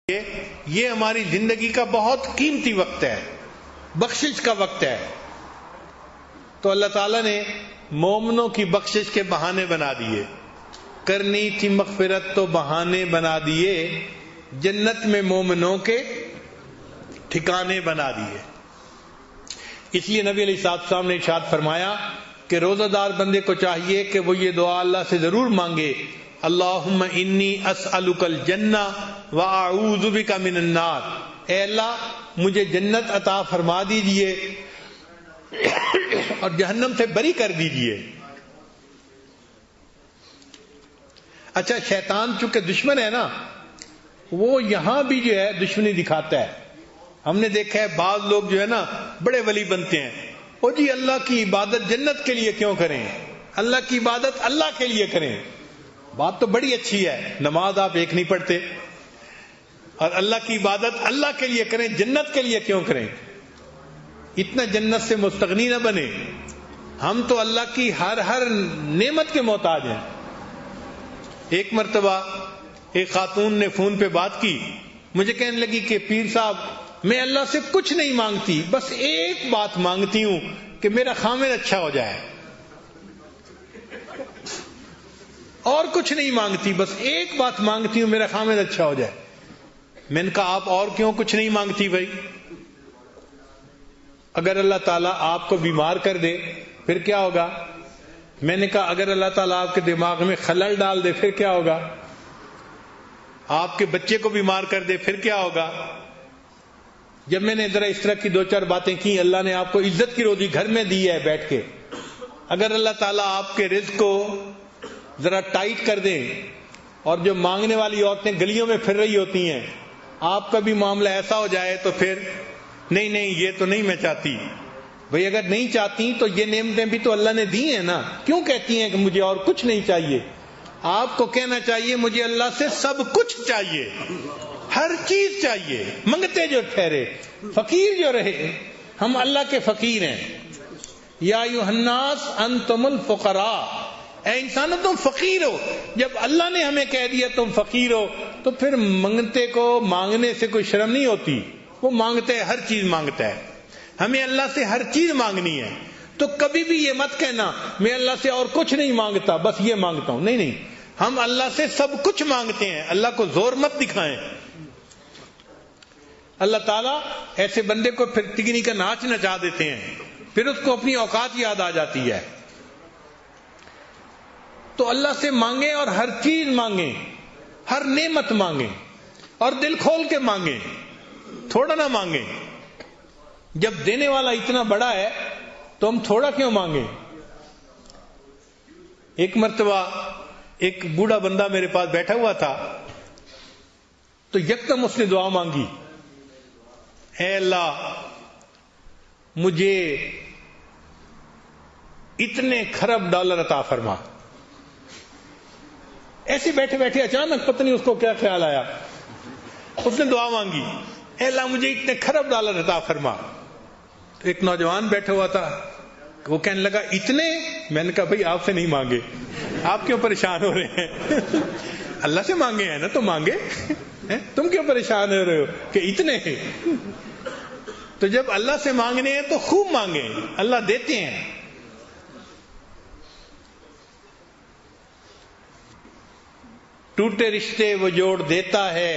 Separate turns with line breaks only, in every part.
یہ ہماری زندگی کا بہت قیمتی وقت ہے، بخشش کا وقت ہے. تو اللہ تعالیٰ نے مومنوں کی بخشش کے بہانے بنا دیے، کرنی تھی مغفرت تو بہانے بنا دیے، جنت میں مومنوں کے ٹھکانے بنا دیے. اس لیے نبی علیہ السلام نے ارشاد فرمایا کہ روزہ دار بندے کو چاہیے کہ وہ یہ دعا اللہ سے ضرور مانگے، اللہم انی اسألک الجنہ واعوذ بک من النار. اے اللہ مجھے جنت عطا فرما دیجئے اور جہنم سے بری کر دیجئے. اچھا، شیطان چونکہ دشمن ہے نا، وہ یہاں بھی جو ہے دشمنی دکھاتا ہے. ہم نے دیکھا ہے بعض لوگ جو ہے نا بڑے ولی بنتے ہیں، او جی اللہ کی عبادت جنت کے لیے کیوں کریں، اللہ کی عبادت اللہ کے لیے کریں. بات تو بڑی اچھی ہے، نماز آپ ایک نہیں پڑھتے، اور اللہ کی عبادت اللہ کے لیے کریں، جنت کے لیے کیوں کریں. اتنا جنت سے مستغنی نہ بنے. ہم تو اللہ کی ہر نعمت کے محتاج ہیں. ایک مرتبہ ایک خاتون نے فون پہ بات کی، مجھے کہنے لگی کہ پیر صاحب میں اللہ سے کچھ نہیں مانگتی، بس ایک بات مانگتی ہوں کہ میرا خامد اچھا ہو جائے، اور کچھ نہیں مانگتی، بس ایک بات مانگتی ہوں میرا خامد اچھا ہو جائے. میں نے کہا آپ اور کیوں کچھ نہیں مانگتی بھائی؟ اگر اللہ تعالیٰ آپ کو بیمار کر دے پھر کیا ہوگا؟ میں نے کہا اگر اللہ تعالیٰ آپ کے دماغ میں خلل ڈال دے پھر کیا ہوگا؟ آپ کے بچے کو بیمار کر دے پھر کیا ہوگا؟ جب میں نے ذرا اس طرح کی دو چار باتیں کی، اللہ نے آپ کو عزت کی روزی گھر میں دی ہے بیٹھ کے، اگر اللہ تعالیٰ آپ کے رزق کو ذرا ٹائٹ کر دیں اور جو مانگنے والی عورتیں گلیوں میں پھر رہی ہوتی ہیں آپ کا بھی معاملہ ایسا ہو جائے تو پھر نہیں یہ تو نہیں میں چاہتی. بھئی اگر نہیں چاہتی تو یہ نعمتیں بھی تو اللہ نے دی ہیں نا، کیوں کہتی ہیں کہ مجھے اور کچھ نہیں چاہیے؟ آپ کو کہنا چاہیے مجھے اللہ سے سب کچھ چاہیے، ہر چیز چاہیے، منگتے جو ٹھہرے، فقیر جو رہے. ہم اللہ کے فقیر ہیں. یا ایھا الناس انتم الفقراء، اے انسانوں تم فقیر ہو. جب اللہ نے ہمیں کہہ دیا تم فقیر ہو تو پھر منگتے کو مانگنے سے کوئی شرم نہیں ہوتی. وہ مانگتا ہے، ہر چیز مانگتا ہے. ہمیں اللہ سے ہر چیز مانگنی ہے. تو کبھی بھی یہ مت کہنا میں اللہ سے اور کچھ نہیں مانگتا، بس یہ مانگتا ہوں. نہیں، ہم اللہ سے سب کچھ مانگتے ہیں. اللہ کو زور مت دکھائیں. اللہ تعالیٰ ایسے بندے کو پھر تگنی کا ناچ نچا دیتے ہیں، پھر اس کو اپنی اوقات یاد آ جاتی ہے. تو اللہ سے مانگیں اور ہر چیز مانگیں، ہر نعمت مانگیں اور دل کھول کے مانگیں، تھوڑا نہ مانگیں. جب دینے والا اتنا بڑا ہے تو ہم تھوڑا کیوں مانگیں؟ ایک مرتبہ ایک بوڑھا بندہ میرے پاس بیٹھا ہوا تھا تو یکدم اس نے دعا مانگی، اے اللہ مجھے اتنے خرب ڈالر عطا فرما. ایسے بیٹھے بیٹھے اچانک پتہ نہیں اس کو کیا خیال آیا، اس نے دعا مانگی، اے اللہ مجھے اتنے خرب ڈالر عطا فرما. تو ایک نوجوان بیٹھا ہوا تھا، وہ کہنے لگا اتنے؟ میں نے کہا بھائی آپ سے نہیں مانگے، آپ کیوں پریشان ہو رہے ہیں؟ اللہ سے مانگے ہیں نا تو مانگے، تم کیوں پریشان ہو رہے ہو کہ اتنے ہیں؟ تو جب اللہ سے مانگنے ہیں تو خوب مانگیں، اللہ دیتے ہیں. ٹوٹے رشتے وہ جوڑ دیتا ہے،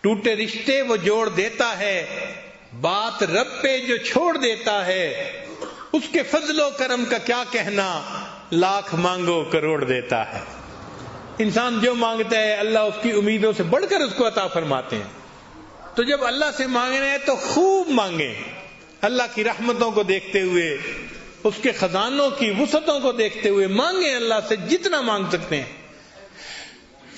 ٹوٹے رشتے وہ جوڑ دیتا ہے، بات رب پہ جو چھوڑ دیتا ہے، اس کے فضل و کرم کا کیا کہنا، لاکھ مانگو کروڑ دیتا ہے. انسان جو مانگتا ہے اللہ اس کی امیدوں سے بڑھ کر اس کو عطا فرماتے ہیں. تو جب اللہ سے مانگنا ہے تو خوب مانگیں، اللہ کی رحمتوں کو دیکھتے ہوئے، اس کے خزانوں کی وسعتوں کو دیکھتے ہوئے مانگیں، اللہ سے جتنا مانگ سکتے ہیں.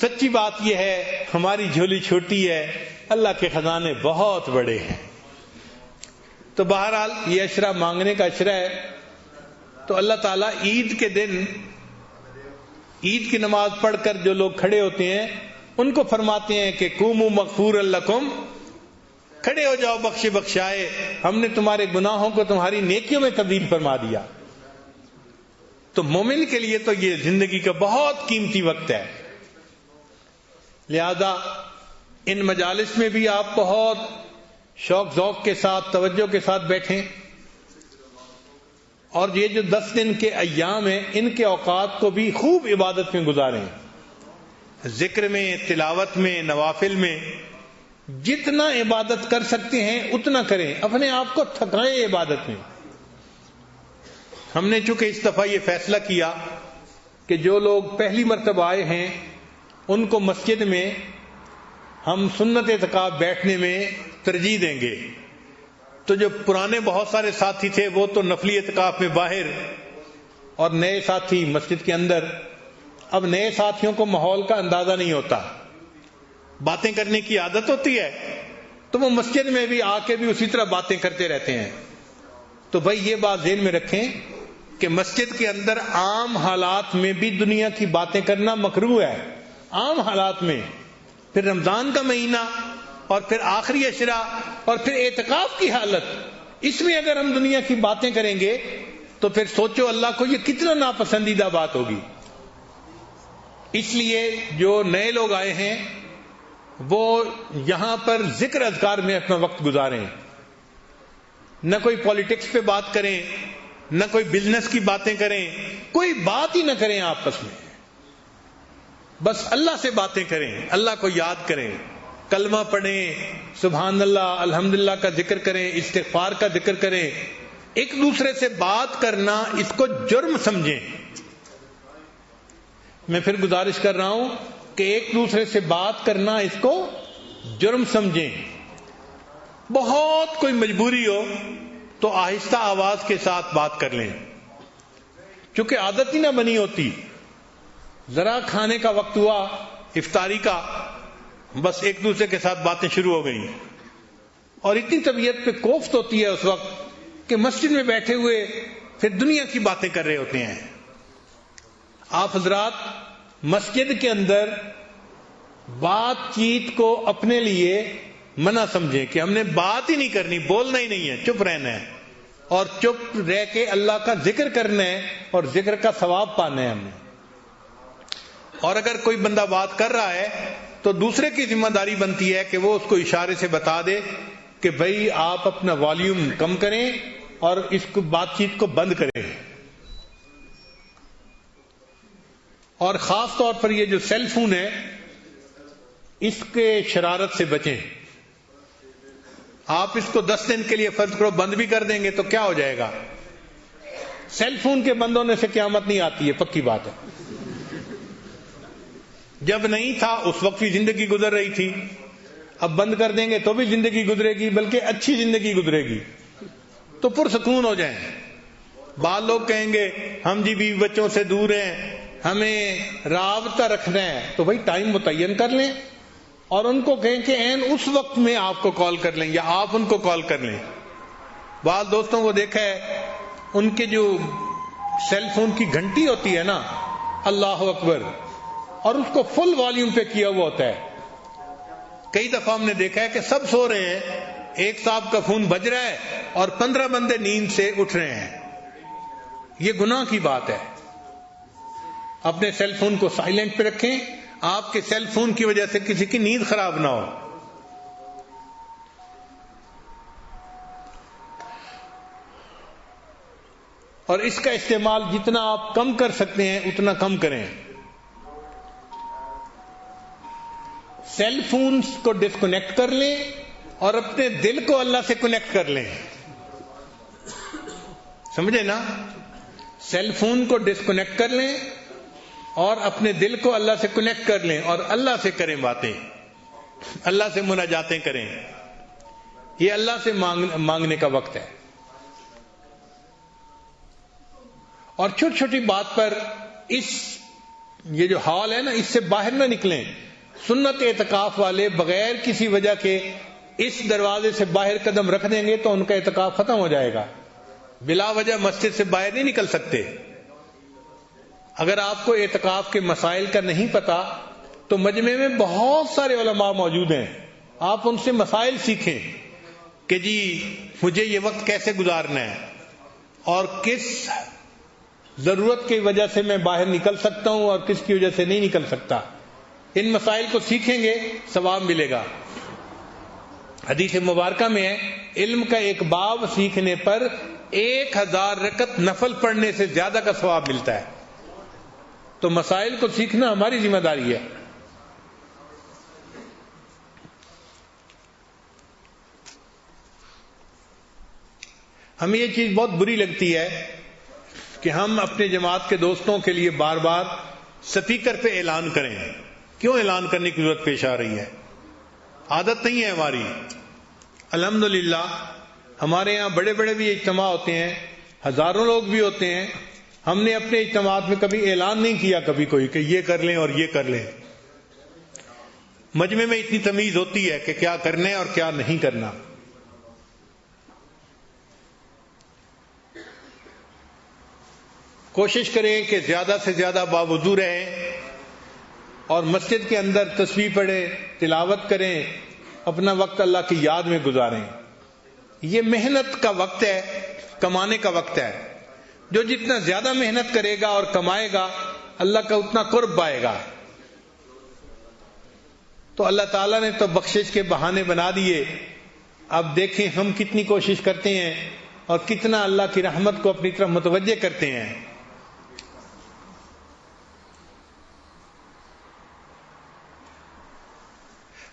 سچی بات یہ ہے ہماری جھولی چھوٹی ہے، اللہ کے خزانے بہت بڑے ہیں. تو بہرحال یہ اشرا مانگنے کا اشرا ہے. تو اللہ تعالیٰ عید کے دن عید کی نماز پڑھ کر جو لوگ کھڑے ہوتے ہیں ان کو فرماتے ہیں کہ قوموا مغفورا لکم، کھڑے ہو جاؤ بخشے بخشائے، ہم نے تمہارے گناہوں کو تمہاری نیکیوں میں تبدیل فرما دیا. تو مومن کے لیے تو یہ زندگی کا بہت قیمتی وقت ہے. لہذا ان مجالس میں بھی آپ بہت شوق ذوق کے ساتھ توجہ کے ساتھ بیٹھیں، اور یہ جو 10 دن کے ایام ہیں ان کے اوقات کو بھی خوب عبادت میں گزاریں، ذکر میں، تلاوت میں، نوافل میں، جتنا عبادت کر سکتے ہیں اتنا کریں، اپنے آپ کو تھکائیں عبادت میں۔ ہم نے چونکہ اس دفعہ یہ فیصلہ کیا کہ جو لوگ پہلی مرتبہ آئے ہیں ان کو مسجد میں ہم سنت اعتکاف بیٹھنے میں ترجیح دیں گے، تو جو پرانے بہت سارے ساتھی تھے وہ تو نفلی اعتکاف میں باہر، اور نئے ساتھی مسجد کے اندر۔ اب نئے ساتھیوں کو ماحول کا اندازہ نہیں ہوتا، باتیں کرنے کی عادت ہوتی ہے تو وہ مسجد میں بھی آ کے بھی اسی طرح باتیں کرتے رہتے ہیں۔ تو بھائی یہ بات ذہن میں رکھیں کہ مسجد کے اندر عام حالات میں بھی دنیا کی باتیں کرنا مکروہ ہے، عام حالات میں، پھر رمضان کا مہینہ اور پھر آخری عشرہ اور پھر اعتکاف کی حالت، اس میں اگر ہم دنیا کی باتیں کریں گے تو پھر سوچو اللہ کو یہ کتنا ناپسندیدہ بات ہوگی۔ اس لیے جو نئے لوگ آئے ہیں وہ یہاں پر ذکر اذکار میں اپنا وقت گزاریں، نہ کوئی پالیٹکس پہ بات کریں، نہ کوئی بزنس کی باتیں کریں، کوئی بات ہی نہ کریں آپس میں، بس اللہ سے باتیں کریں، اللہ کو یاد کریں، کلمہ پڑھیں، سبحان اللہ الحمدللہ کا ذکر کریں، استغفار کا ذکر کریں۔ ایک دوسرے سے بات کرنا اس کو جرم سمجھیں۔ میں پھر گزارش کر رہا ہوں کہ ایک دوسرے سے بات کرنا اس کو جرم سمجھیں۔ بہت کوئی مجبوری ہو تو آہستہ آواز کے ساتھ بات کر لیں، چونکہ عادت ہی نہ بنی ہوتی، ذرا کھانے کا وقت ہوا افطاری کا، بس ایک دوسرے کے ساتھ باتیں شروع ہو گئیں، اور اتنی طبیعت پہ کوفت ہوتی ہے اس وقت کہ مسجد میں بیٹھے ہوئے پھر دنیا کی باتیں کر رہے ہوتے ہیں۔ آپ حضرات مسجد کے اندر بات چیت کو اپنے لیے منع سمجھیں کہ ہم نے بات ہی نہیں کرنی، بولنا ہی نہیں ہے، چپ رہنا ہے، اور چپ رہ کے اللہ کا ذکر کرنا ہے اور ذکر کا ثواب پانا ہے ہم نے۔ اور اگر کوئی بندہ بات کر رہا ہے تو دوسرے کی ذمہ داری بنتی ہے کہ وہ اس کو اشارے سے بتا دے کہ بھئی آپ اپنا والیوم کم کریں اور اس کو بات چیت کو بند کریں۔ اور خاص طور پر یہ جو سیل فون ہے اس کے شرارت سے بچیں۔ آپ اس کو 10 دن کے لیے فرض کرو بند بھی کر دیں گے تو کیا ہو جائے گا؟ سیل فون کے بند ہونے سے قیامت نہیں آتی ہے، پکی بات ہے۔ جب نہیں تھا اس وقت بھی زندگی گزر رہی تھی، اب بند کر دیں گے تو بھی زندگی گزرے گی، بلکہ اچھی زندگی گزرے گی، تو پرسکون ہو جائیں۔ بعض لوگ کہیں گے ہم جی بیوی بچوں سے دور ہیں، ہمیں رابطہ رکھنا ہے، تو بھائی ٹائم متعین کر لیں اور ان کو کہیں کہ این اس وقت میں آپ کو کال کر لیں یا آپ ان کو کال کر لیں۔ بعض دوستوں کو دیکھا ہے ان کے جو سیل فون کی گھنٹی ہوتی ہے نا، اللہ اکبر، اور اس کو فل والیوم پہ کیا ہوا ہوتا ہے۔ کئی دفعہ ہم نے دیکھا ہے کہ سب سو رہے ہیں، ایک صاحب کا فون بج رہا ہے اور 15 بندے نیند سے اٹھ رہے ہیں۔ یہ گناہ کی بات ہے۔ اپنے سیل فون کو سائلنٹ پہ رکھیں، آپ کے سیل فون کی وجہ سے کسی کی نیند خراب نہ ہو۔ اور اس کا استعمال جتنا آپ کم کر سکتے ہیں اتنا کم کریں۔ سیل فون کو ڈسکنیکٹ کر لیں اور اپنے دل کو اللہ سے کنیکٹ کر لیں۔ سمجھے نا؟ سیل فون کو ڈسکنیکٹ کر لیں اور اپنے دل کو اللہ سے کنیکٹ کر لیں اور اللہ سے کریں باتیں، اللہ سے مناجاتیں کریں۔ یہ اللہ سے مانگنے کا وقت ہے۔ اور چھوٹی چھوٹی بات پر یہ جو حال ہے نا، اس سے باہر نہ نکلیں۔ سنت اعتکاف والے بغیر کسی وجہ کے اس دروازے سے باہر قدم رکھ دیں گے تو ان کا اعتکاف ختم ہو جائے گا۔ بلا وجہ مسجد سے باہر نہیں نکل سکتے۔ اگر آپ کو اعتکاف کے مسائل کا نہیں پتا تو مجمع میں بہت سارے علماء موجود ہیں، آپ ان سے مسائل سیکھیں کہ جی مجھے یہ وقت کیسے گزارنا ہے اور کس ضرورت کی وجہ سے میں باہر نکل سکتا ہوں اور کس کی وجہ سے نہیں نکل سکتا۔ ان مسائل کو سیکھیں گے ثواب ملے گا. حدیث مبارکہ میں ہے علم کا ایک باب سیکھنے پر 1000 رکعت نفل پڑھنے سے زیادہ کا ثواب ملتا ہے. تو مسائل کو سیکھنا ہماری ذمہ داری ہے. ہمیں یہ چیز بہت بری لگتی ہے کہ ہم اپنے جماعت کے دوستوں کے لیے بار بار سپیکر پہ اعلان کریں. کیوں اعلان کرنے کی ضرورت پیش آ رہی ہے؟ عادت نہیں ہے ہماری. الحمدللہ ہمارے یہاں بڑے بڑے بھی اجتماع ہوتے ہیں, ہزاروں لوگ بھی ہوتے ہیں. ہم نے اپنے اجتماعات میں کبھی اعلان نہیں کیا کبھی کوئی کہ یہ کر لیں اور یہ کر لیں. مجمع میں اتنی تمیز ہوتی ہے کہ کیا کرنا ہے اور کیا نہیں کرنا. کوشش کریں کہ زیادہ سے زیادہ باوضو رہیں اور مسجد کے اندر تسبیح پڑھیں, تلاوت کریں, اپنا وقت اللہ کی یاد میں گزاریں. یہ محنت کا وقت ہے, کمانے کا وقت ہے. جو جتنا زیادہ محنت کرے گا اور کمائے گا اللہ کا اتنا قرب پائے گا. تو اللہ تعالیٰ نے تو بخشش کے بہانے بنا دیے. اب دیکھیں ہم کتنی کوشش کرتے ہیں اور کتنا اللہ کی رحمت کو اپنی طرف متوجہ کرتے ہیں.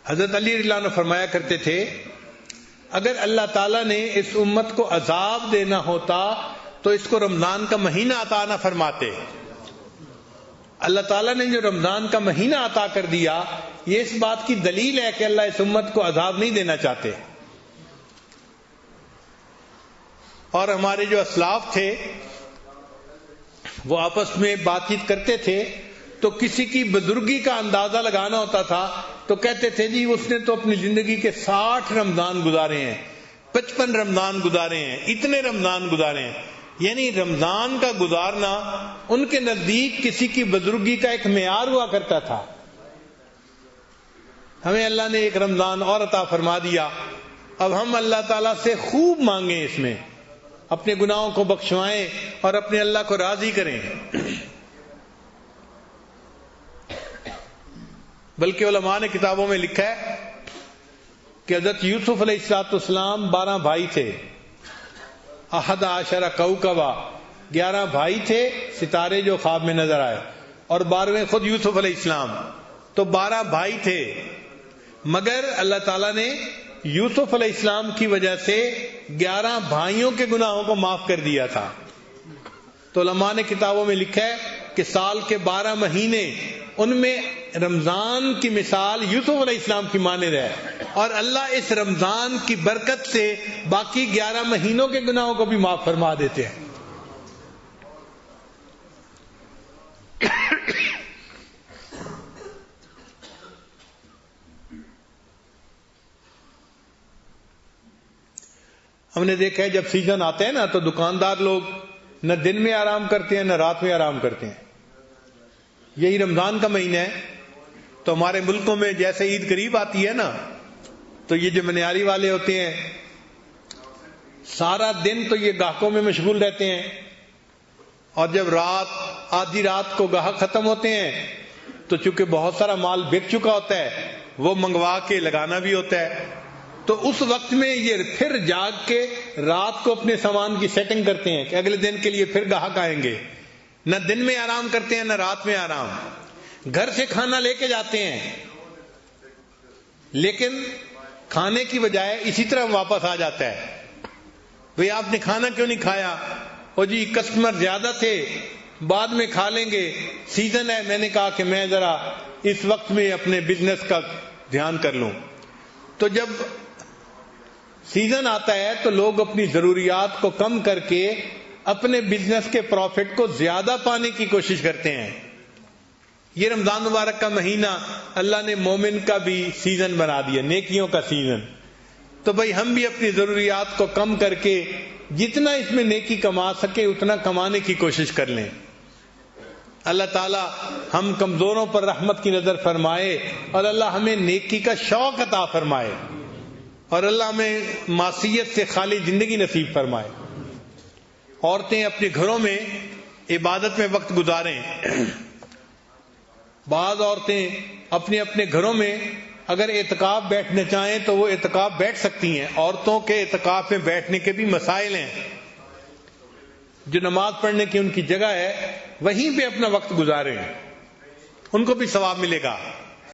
حضرت علی رضی اللہ عنہ فرمایا کرتے تھے اگر اللہ تعالیٰ نے اس امت کو عذاب دینا ہوتا تو اس کو رمضان کا مہینہ عطا نہ فرماتے. اللہ تعالیٰ نے جو رمضان کا مہینہ عطا کر دیا یہ اس بات کی دلیل ہے کہ اللہ اس امت کو عذاب نہیں دینا چاہتے. اور ہمارے جو اسلاف تھے وہ آپس میں بات چیت کرتے تھے تو کسی کی بزرگی کا اندازہ لگانا ہوتا تھا تو کہتے تھے جی اس نے تو اپنی زندگی کے 60 رمضان گزارے ہیں, 55 رمضان گزارے ہیں, اتنے رمضان گزارے ہیں. یعنی رمضان کا گزارنا ان کے نزدیک کسی کی بزرگی کا ایک معیار ہوا کرتا تھا. ہمیں اللہ نے ایک رمضان اور عطا فرما دیا. اب ہم اللہ تعالیٰ سے خوب مانگیں, اس میں اپنے گناہوں کو بخشوائیں اور اپنے اللہ کو راضی کریں. بلکہ علماء نے کتابوں میں لکھا ہے کہ حضرت یوسف علیہ السلام 12 بھائی تھے. 11 کوكبا 11 بھائی تھے, ستارے جو خواب میں نظر آئے, اور 12ویں خود یوسف علیہ السلام. تو 12 بھائی تھے, مگر اللہ تعالیٰ نے یوسف علیہ السلام کی وجہ سے 11 بھائیوں کے گناہوں کو معاف کر دیا تھا. تو علماء نے کتابوں میں لکھا ہے کہ سال کے 12 مہینے ان میں رمضان کی مثال یوسف علیہ السلام کی مانند ہے, اور اللہ اس رمضان کی برکت سے باقی 11 مہینوں کے گناہوں کو بھی معاف فرما دیتے ہیں. ہم نے دیکھا ہے جب سیزن آتے ہیں نا تو دکاندار لوگ نہ دن میں آرام کرتے ہیں نہ رات میں آرام کرتے ہیں. یہی رمضان کا مہینہ ہے تو ہمارے ملکوں میں جیسے عید قریب آتی ہے نا تو یہ جو منیاری والے ہوتے ہیں سارا دن تو یہ گاہکوں میں مشغول رہتے ہیں, اور جب آدھی رات کو گاہک ختم ہوتے ہیں تو چونکہ بہت سارا مال بک چکا ہوتا ہے وہ منگوا کے لگانا بھی ہوتا ہے. تو اس وقت میں یہ پھر جاگ کے رات کو اپنے سامان کی سیٹنگ کرتے ہیں کہ اگلے دن کے لیے پھر گاہک آئیں گے. نہ دن میں آرام کرتے ہیں نہ رات میں آرام. گھر سے کھانا لے کے جاتے ہیں لیکن کھانے کی بجائے اسی طرح واپس آ جاتا ہے. بھئی آپ نے کھانا کیوں نہیں کھایا؟ او جی کسٹمر زیادہ تھے, بعد میں کھا لیں گے, سیزن ہے. میں نے کہا کہ میں ذرا اس وقت میں اپنے بزنس کا دھیان کر لوں. تو جب سیزن آتا ہے تو لوگ اپنی ضروریات کو کم کر کے اپنے بزنس کے پروفٹ کو زیادہ پانے کی کوشش کرتے ہیں. یہ رمضان مبارک کا مہینہ اللہ نے مومن کا بھی سیزن بنا دیا, نیکیوں کا سیزن. تو بھائی ہم بھی اپنی ضروریات کو کم کر کے جتنا اس میں نیکی کما سکے اتنا کمانے کی کوشش کر لیں. اللہ تعالی ہم کمزوروں پر رحمت کی نظر فرمائے اور اللہ ہمیں نیکی کا شوق عطا فرمائے اور اللہ ہمیں معصیت سے خالی زندگی نصیب فرمائے. عورتیں اپنے گھروں میں عبادت میں وقت گزاریں. بعض عورتیں اپنے اپنے گھروں میں اگر اعتکاف بیٹھنا چاہیں تو وہ اعتکاف بیٹھ سکتی ہیں. عورتوں کے اعتکاف میں بیٹھنے کے بھی مسائل ہیں. جو نماز پڑھنے کی ان کی جگہ ہے وہیں پہ اپنا وقت گزاریں، ان کو بھی ثواب ملے گا.